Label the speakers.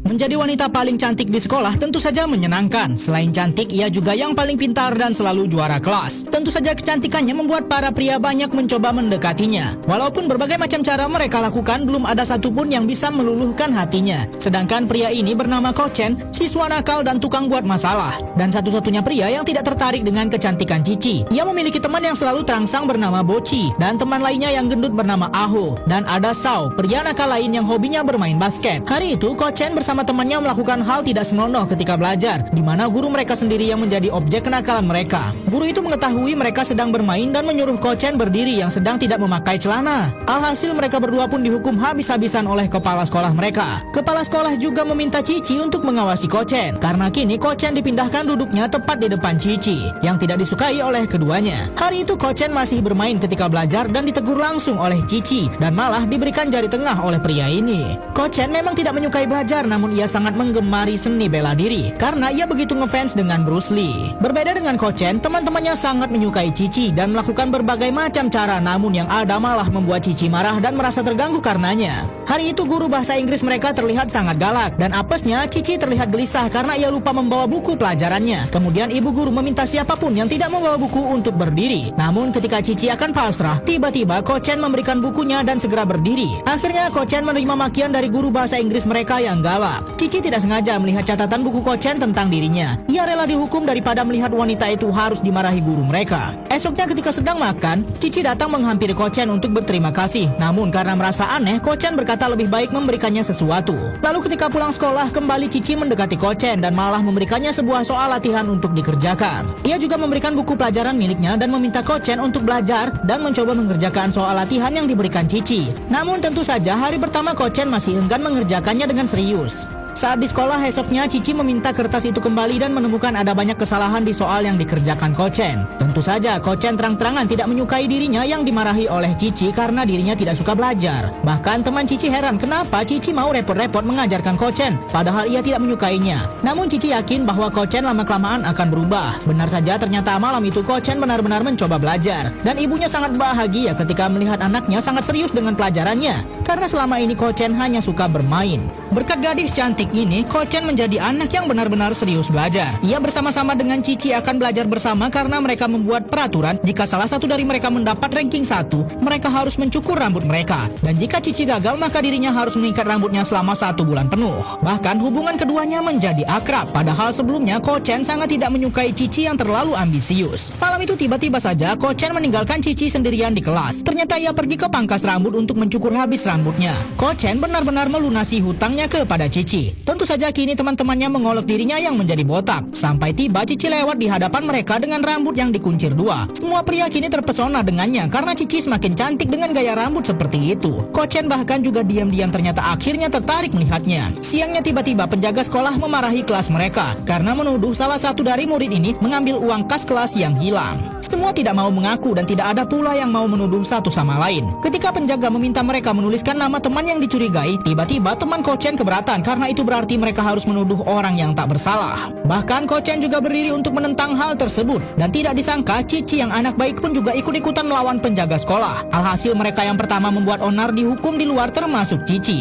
Speaker 1: Menjadi wanita paling cantik di sekolah tentu saja menyenangkan. Selain cantik, ia juga yang paling pintar dan selalu juara kelas. Tentu saja kecantikannya membuat para pria banyak mencoba mendekatinya. Walaupun berbagai macam cara mereka lakukan, belum ada satupun yang bisa meluluhkan hatinya. Sedangkan pria ini bernama Ko Chen, siswa nakal dan tukang buat masalah. Dan satu-satunya pria yang tidak tertarik dengan kecantikan Cici. Ia memiliki teman yang selalu terangsang bernama Boci, dan teman lainnya yang gendut bernama Aho. Dan ada Sao, pria nakal lain yang hobinya bermain basket. Hari itu, Ko Chen bersama temannya melakukan hal tidak senonoh ketika belajar, di mana guru mereka sendiri yang menjadi objek kenakalan mereka. Guru itu mengetahui mereka sedang bermain dan menyuruh Ko Chen berdiri yang sedang tidak memakai celana. Alhasil mereka berdua pun dihukum habis-habisan oleh kepala sekolah mereka. Kepala sekolah juga meminta Cici untuk mengawasi Ko Chen, karena kini Ko Chen dipindahkan duduknya tepat di depan Cici, yang tidak disukai oleh keduanya. Hari itu Ko Chen masih bermain ketika belajar dan ditegur langsung oleh Cici, dan malah diberikan jari tengah oleh pria ini. Ko Chen memang tidak menyukai belajar, namun ia sangat menggemari seni bela diri karena ia begitu ngefans dengan Bruce Lee. Berbeda dengan Ko Chen, teman-temannya sangat menyukai Cici dan melakukan berbagai macam cara, namun yang ada malah membuat Cici marah dan merasa terganggu karenanya. Hari itu guru bahasa Inggris mereka terlihat sangat galak dan apesnya Cici terlihat gelisah karena ia lupa membawa buku pelajarannya. Kemudian ibu guru meminta siapapun yang tidak membawa buku untuk berdiri. Namun ketika Cici akan pasrah, tiba-tiba Ko Chen memberikan bukunya dan segera berdiri. Akhirnya Ko Chen menerima makian dari guru bahasa Inggris mereka yang galak. Cici tidak sengaja melihat catatan buku Ko Chen tentang dirinya. Ia rela dihukum daripada melihat wanita itu harus dimarahi guru mereka. Esoknya ketika sedang makan, Cici datang menghampiri Ko Chen untuk berterima kasih. Namun karena merasa aneh, Ko Chen berkata lebih baik memberikannya sesuatu. Lalu ketika pulang sekolah, kembali Cici mendekati Ko Chen dan malah memberikannya sebuah soal latihan untuk dikerjakan. Ia juga memberikan buku pelajaran miliknya dan meminta Ko Chen untuk belajar dan mencoba mengerjakan soal latihan yang diberikan Cici. Namun tentu saja hari pertama Ko Chen masih enggan mengerjakannya dengan serius. Saat di sekolah esoknya, Cici meminta kertas itu kembali dan menemukan ada banyak kesalahan di soal yang dikerjakan Ko Chen. Tentu saja Ko Chen terang-terangan tidak menyukai dirinya yang dimarahi oleh Cici karena dirinya tidak suka belajar. Bahkan teman Cici heran kenapa Cici mau repot-repot mengajarkan Ko Chen, padahal ia tidak menyukainya. Namun Cici yakin bahwa Ko Chen lama-kelamaan akan berubah. Benar saja, ternyata malam itu Ko Chen benar-benar mencoba belajar. Dan ibunya sangat bahagia ketika melihat anaknya sangat serius dengan pelajarannya, karena selama ini Ko Chen hanya suka bermain. Berkat gadis cantik ini, Ko Chen menjadi anak yang benar-benar serius belajar. Ia bersama-sama dengan Cici akan belajar bersama karena mereka membuat peraturan jika salah satu dari mereka mendapat ranking 1, mereka harus mencukur rambut mereka. Dan jika Cici gagal, maka dirinya harus mengikat rambutnya selama 1 bulan penuh. Bahkan hubungan keduanya menjadi akrab. Padahal sebelumnya Ko Chen sangat tidak menyukai Cici yang terlalu ambisius. Malam itu tiba-tiba saja Ko Chen meninggalkan Cici sendirian di kelas. Ternyata ia pergi ke pangkas rambut untuk mencukur habis rambutnya. Ko Chen benar-benar melunasi hutangnya kepada Cici. Tentu saja kini teman-temannya mengolok dirinya yang menjadi botak. Sampai tiba Cici lewat di hadapan mereka dengan rambut yang dikuncir 2. Semua pria kini terpesona dengannya karena Cici semakin cantik dengan gaya rambut seperti itu. Ko Chen bahkan juga diam-diam ternyata akhirnya tertarik melihatnya. Siangnya tiba-tiba penjaga sekolah memarahi kelas mereka karena menuduh salah satu dari murid ini mengambil uang kas kelas yang hilang. Semua tidak mau mengaku dan tidak ada pula yang mau menuduh satu sama lain. Ketika penjaga meminta mereka menuliskan nama teman yang dicurigai, tiba-tiba teman Ko Chen keberatan karena itu berarti mereka harus menuduh orang yang tak bersalah. Bahkan Ko Chen juga berdiri untuk menentang hal tersebut. Dan tidak disangka Cici yang anak baik pun juga ikut-ikutan melawan penjaga sekolah. Alhasil mereka yang pertama membuat onar dihukum di luar termasuk Cici.